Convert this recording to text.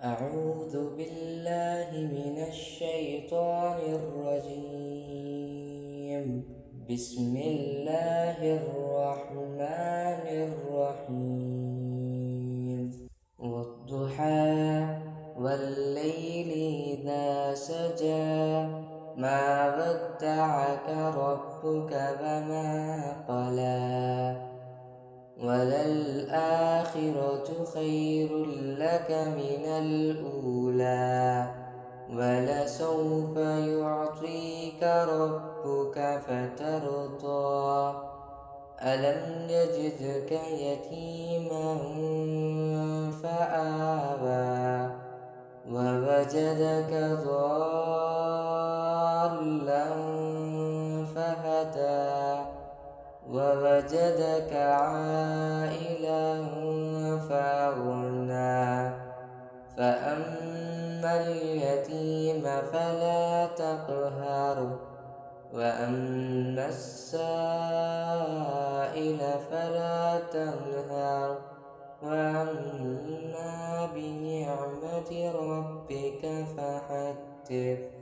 أعوذ بالله من الشيطان الرجيم. بسم الله الرحمن الرحيم. والضحى والليل إذا سجى ما ودعك ربك وما قلى وللآخرة خير لك من الأولى ولسوف يعطيك ربك فترضى ألم يجدك يتيما فآوى ووجدك ضالا فهدى ووجدك عائلا فأغنى فأما اليتيم فلا تقهر وأما السائل فلا تنهر وأما بنعمة ربك فحدث.